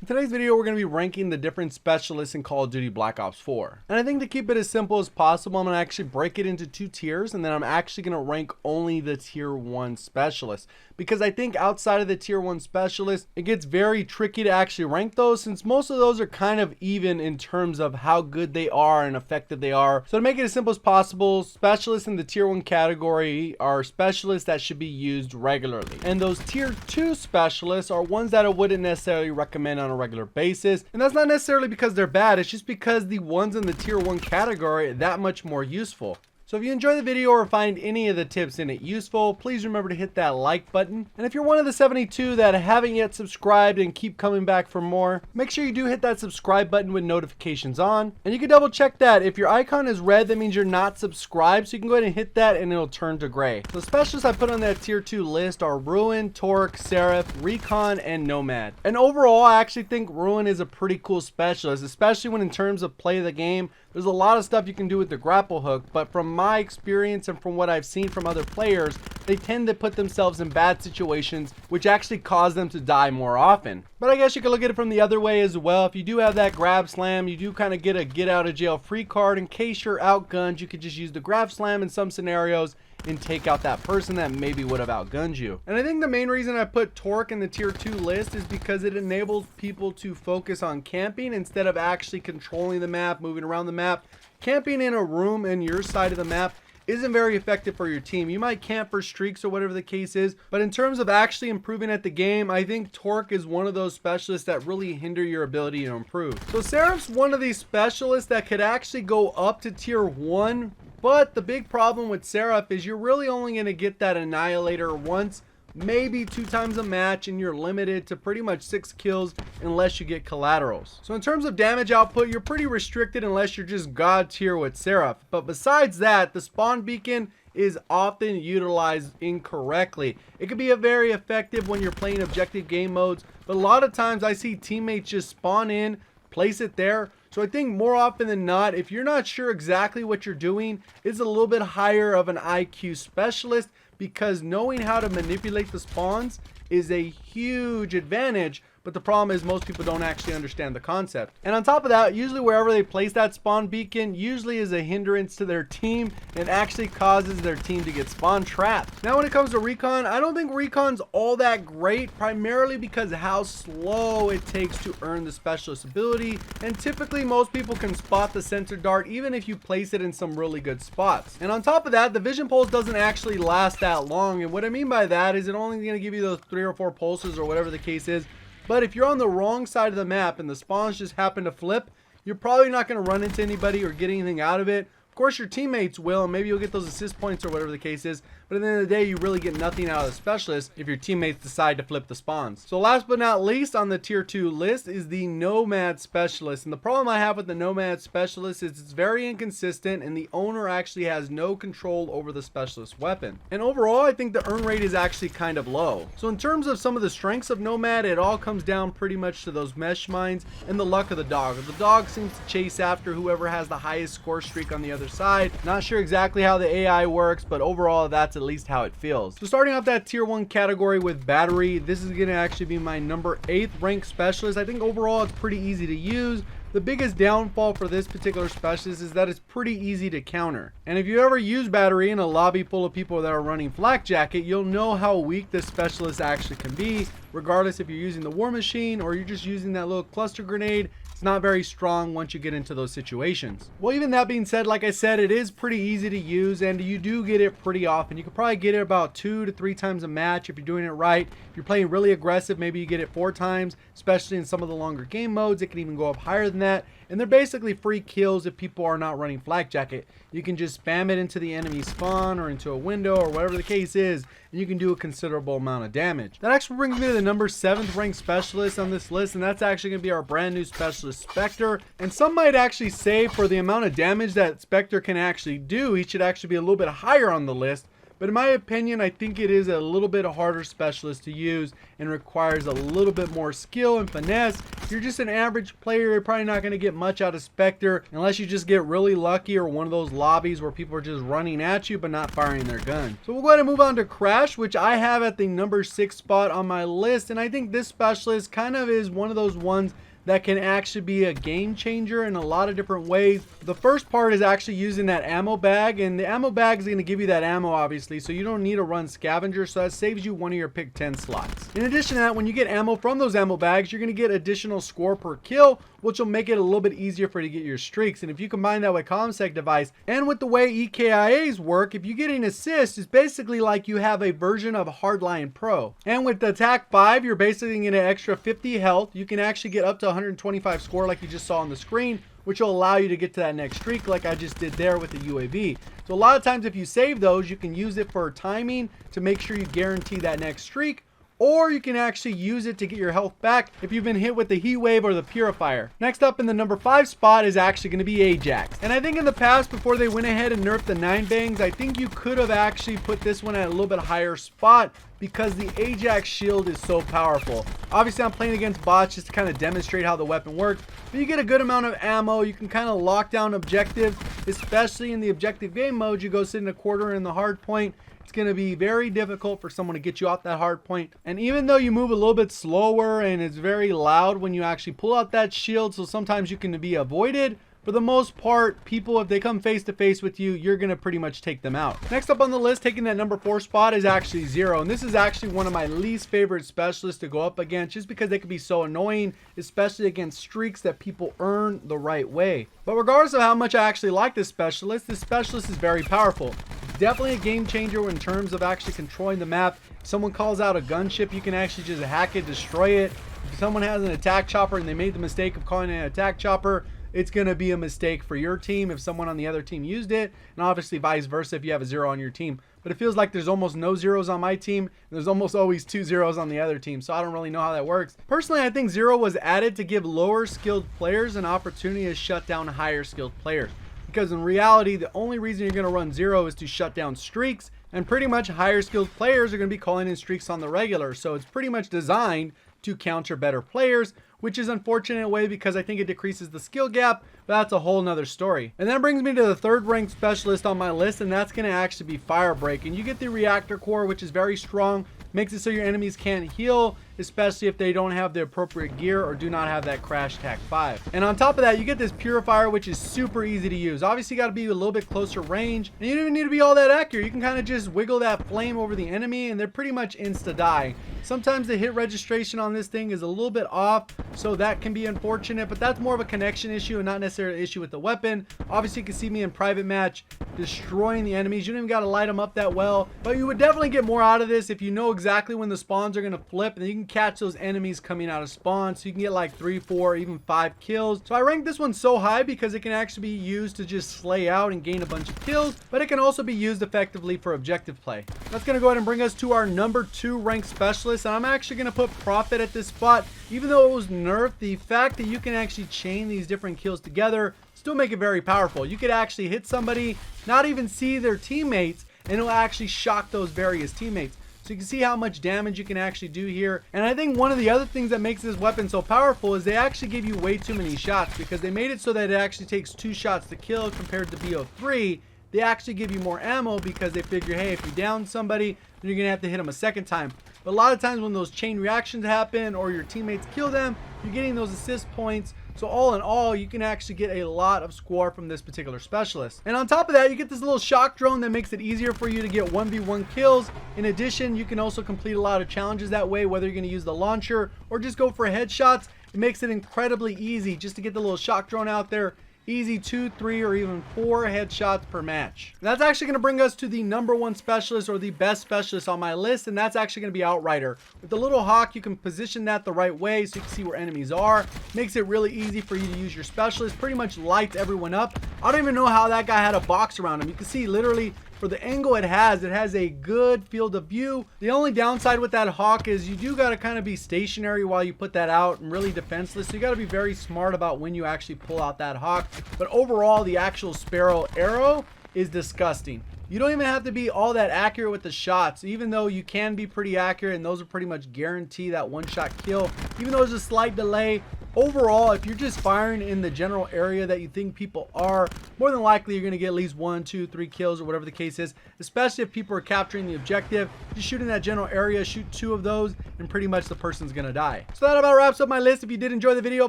In today's video, we're going to be ranking the different specialists in Call of Duty Black Ops 4. And I think to keep it as simple as possible, I'm going to actually break it into two tiers, and then I'm actually going to rank only the tier 1 specialists. Because I think outside of the tier 1 specialists, it gets very tricky to actually rank those, since most of those are kind of even in terms of how good they are and effective they are. So to make it as simple as possible, specialists in the tier 1 category are specialists that should be used regularly. And those tier 2 specialists are ones that I wouldn't necessarily recommend on a regular basis. And that's not necessarily because they're bad, it's just because the ones in the tier 1 category are that much more useful. So if you enjoy the video or find any of the tips in it useful, please remember to hit that like button. And if you're one of the 72 that haven't yet subscribed and keep coming back for more, make sure you do hit that subscribe button with notifications on. And you can double check that. If your icon is red, that means you're not subscribed. So you can go ahead and hit that and it'll turn to gray. The specialists I put on that tier 2 list are Ruin, Torque, Seraph, Recon, and Nomad. And overall, I actually think Ruin is a pretty cool specialist, especially when in terms of play the game, there's a lot of stuff you can do with the grapple hook, but from my experience and from what I've seen from other players, they tend to put themselves in bad situations, which actually cause them to die more often. But I guess you could look at it from the other way as well. If you do have that grab slam, you do kind of get a get out of jail free card. In case you're outgunned, you could just use the grab slam in some scenarios and take out that person that maybe would have outgunned you. And I think the main reason I put Torque in the tier 2 list is because it enables people to focus on camping instead of actually controlling the map, moving around the map. Camping in a room in your side of the map isn't very effective for your team. You might camp for streaks or whatever the case is, but in terms of actually improving at the game, I think Torque is one of those specialists that really hinder your ability to improve. So Seraph's one of these specialists that could actually go up to tier 1, but the big problem with Seraph is you're really only going to get that Annihilator once, maybe 2 times a match, and you're limited to pretty much 6 kills unless you get collaterals. So in terms of damage output, you're pretty restricted unless you're just God tier with Seraph. But besides that, the spawn beacon is often utilized incorrectly. It could be a very effective when you're playing objective game modes, but a lot of times I see teammates just spawn in, place it there. So I think more often than not, if you're not sure exactly what you're doing, it's a little bit higher of an IQ specialist, because knowing how to manipulate the spawns is a huge advantage. But the problem is most people don't actually understand the concept. And on top of that, usually wherever they place that spawn beacon usually is a hindrance to their team and actually causes their team to get spawn trapped. Now when it comes to Recon, I don't think Recon's all that great, primarily because of how slow it takes to earn the specialist ability. And typically most people can spot the center dart even if you place it in some really good spots. And on top of that, the vision pulse doesn't actually last that long. And what I mean by that is it only going to give you those 3 or 4 pulses or whatever the case is. But if you're on the wrong side of the map and the spawns just happen to flip, you're probably not going to run into anybody or get anything out of it. Of course, your teammates will, and maybe you'll get those assist points or whatever the case is. But at the end of the day, you really get nothing out of the specialist if your teammates decide to flip the spawns. So last but not least on the tier 2 list is the Nomad specialist. And the problem I have with the Nomad specialist is it's very inconsistent and the owner actually has no control over the specialist weapon. And overall, I think the earn rate is actually kind of low. So in terms of some of the strengths of Nomad, it all comes down pretty much to those mesh mines and the luck of the dog. The dog seems to chase after whoever has the highest score streak on the other side. Not sure exactly how the AI works, but overall that's at least how it feels. So starting off that tier 1 category with Battery, this is going to actually be my number 8th ranked specialist. I think overall it's pretty easy to use. The biggest downfall for this particular specialist is that it's pretty easy to counter. And if you ever use Battery in a lobby full of people that are running Flak Jacket, you'll know how weak this specialist actually can be, regardless if you're using the War Machine or you're just using that little cluster grenade. It's not very strong once you get into those situations. Well, even that being said, like I said, it is pretty easy to use and you do get it pretty often. You can probably get it about 2 to 3 times a match if you're doing it right. If you're playing really aggressive, maybe you get it 4 times, especially in some of the longer game modes. It can even go up higher than that. And they're basically free kills if people are not running Flak Jacket. You can just spam it into the enemy spawn or into a window or whatever the case is, and you can do a considerable amount of damage. That actually brings me to the number 7th ranked specialist on this list, and that's actually going to be our brand new specialist, Spectre. And some might actually say for the amount of damage that Spectre can actually do, he should actually be a little bit higher on the list. But in my opinion, I think it is a little bit harder specialist to use and requires a little bit more skill and finesse you're just an average player, you're probably not going to get much out of Spectre unless you just get really lucky or one of those lobbies where people are just running at you but not firing their gun. So we'll go ahead and move on to Crash, which I have at the number 6 spot on my list, and I think this specialist kind of is one of those ones that can actually be a game changer in a lot of different ways. The first part is actually using that ammo bag, and the ammo bag is going to give you that ammo obviously, so you don't need to run scavenger, so that saves you one of your pick 10 slots. In addition to that, when you get ammo from those ammo bags, you're going to get additional score per kill, which will make it a little bit easier for you to get your streaks. And if you combine that with ComSec device and with the way EKIAs work, if you get an assist, it's basically like you have a version of Hardline Pro. And with the attack 5, you're basically getting an extra 50 health. You can actually get up to 125 score like you just saw on the screen, which will allow you to get to that next streak like I just did there with the UAV. So a lot of times if you save those, you can use it for timing to make sure you guarantee that next streak, or you can actually use it to get your health back if you've been hit with the heat wave or the purifier. Next up in the number 5 spot is actually going to be Ajax. And I think in the past, before they went ahead and nerfed the 9 bangs, I think you could have actually put this one at a little bit higher spot because the Ajax shield is so powerful. Obviously I'm playing against bots just to kind of demonstrate how the weapon works, but you get a good amount of ammo. You can kind of lock down objectives, especially in the objective game mode. You go sit in a quarter in the hard point. It's going to be very difficult for someone to get you off that hard point. And even though you move a little bit slower and it's very loud when you actually pull out that shield, so sometimes you can be avoided, for the most part, people, if they come face to face with you, you're going to pretty much take them out. Next up on the list, taking that number 4 spot, is actually Zero. And this is actually one of my least favorite specialists to go up against, just because they can be so annoying, especially against streaks that people earn the right way. But regardless of how much I actually like this specialist is very powerful. Definitely a game changer in terms of actually controlling the map. If someone calls out a gunship, you can actually just hack it, destroy it. If someone has an attack chopper and they made the mistake of calling it an attack chopper, it's going to be a mistake for your team if someone on the other team used it, and obviously vice versa if you have a 0 on your team. But it feels like there's almost no zeros on my team, and there's almost always 2 zeros on the other team, so I don't really know how that works. Personally, I think 0 was added to give lower skilled players an opportunity to shut down higher skilled players. Because in reality, the only reason you're going to run 0 is to shut down streaks, and pretty much higher skilled players are going to be calling in streaks on the regular. So it's pretty much designed to counter better players, which is unfortunate in a way because I think it decreases the skill gap, but that's a whole nother story. And that brings me to the 3rd ranked specialist on my list, and that's going to actually be Firebreak. And you get the reactor core, which is very strong, makes it so your enemies can't heal, especially if they don't have the appropriate gear or do not have that Crash Tac 5. And on top of that, you get this Purifier, which is super easy to use. Obviously, you got to be a little bit closer range, and you don't even need to be all that accurate. You can kind of just wiggle that flame over the enemy, and they're pretty much insta-die. Sometimes the hit registration on this thing is a little bit off, so that can be unfortunate, but that's more of a connection issue and not necessarily an issue with the weapon. Obviously, you can see me in private match destroying the enemies. You don't even got to light them up that well, but you would definitely get more out of this if you know exactly when the spawns are going to flip, and then you can catch those enemies coming out of spawn, so you can get like 3, 4, even 5 kills. So I ranked this one so high because it can actually be used to just slay out and gain a bunch of kills, but it can also be used effectively for objective play. That's going to go ahead and bring us to our number 2 ranked specialist, and I'm actually going to put Prophet at this spot. Even though it was nerfed, the fact that you can actually chain these different kills together still make it very powerful. You could actually hit somebody, not even see their teammates, and it'll actually shock those various teammates. So you can see how much damage you can actually do here. And I think one of the other things that makes this weapon so powerful is they actually give you way too many shots, because they made it so that it actually takes 2 shots to kill compared to BO3. They actually give you more ammo because they figure, hey, if you down somebody, then you're going to have to hit them a second time. But a lot of times when those chain reactions happen or your teammates kill them, you're getting those assist points. So all in all, you can actually get a lot of score from this particular specialist. And on top of that, you get this little shock drone that makes it easier for you to get 1v1 kills. In addition, you can also complete a lot of challenges that way, whether you're going to use the launcher or just go for headshots. It makes it incredibly easy just to get the little shock drone out there. Easy 2, 3, or even 4 headshots per match. And that's actually going to bring us to the number 1 specialist, or the best specialist on my list, and that's actually going to be Outrider. With the little hawk, you can position that the right way so you can see where enemies are. Makes it really easy for you to use your specialist. Pretty much lights everyone up. I don't even know how that guy had a box around him. You can see literally for the angle it has a good field of view. The only downside with that hawk is you do got to kind of be stationary while you put that out and really defenseless. So you got to be very smart about when you actually pull out that hawk. But overall, the actual Sparrow arrow is disgusting. You don't even have to be all that accurate with the shots, even though you can be pretty accurate, and those are pretty much guarantee that 1-shot kill. Even though there's a slight delay, overall, if you're just firing in the general area that you think people are, more than likely you're going to get at least 1, 2, 3 kills or whatever the case is, especially if people are capturing the objective. Just shoot in that general area, shoot 2 of those, and pretty much the person's going to die. So that about wraps up my list. If you did enjoy the video,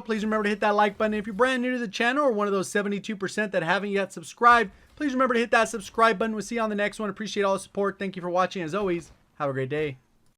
please remember to hit that like button. If you're brand new to the channel or one of those 72% that haven't yet subscribed, please remember to hit that subscribe button. We'll see you on the next one. Appreciate all the support. Thank you for watching. As always, have a great day.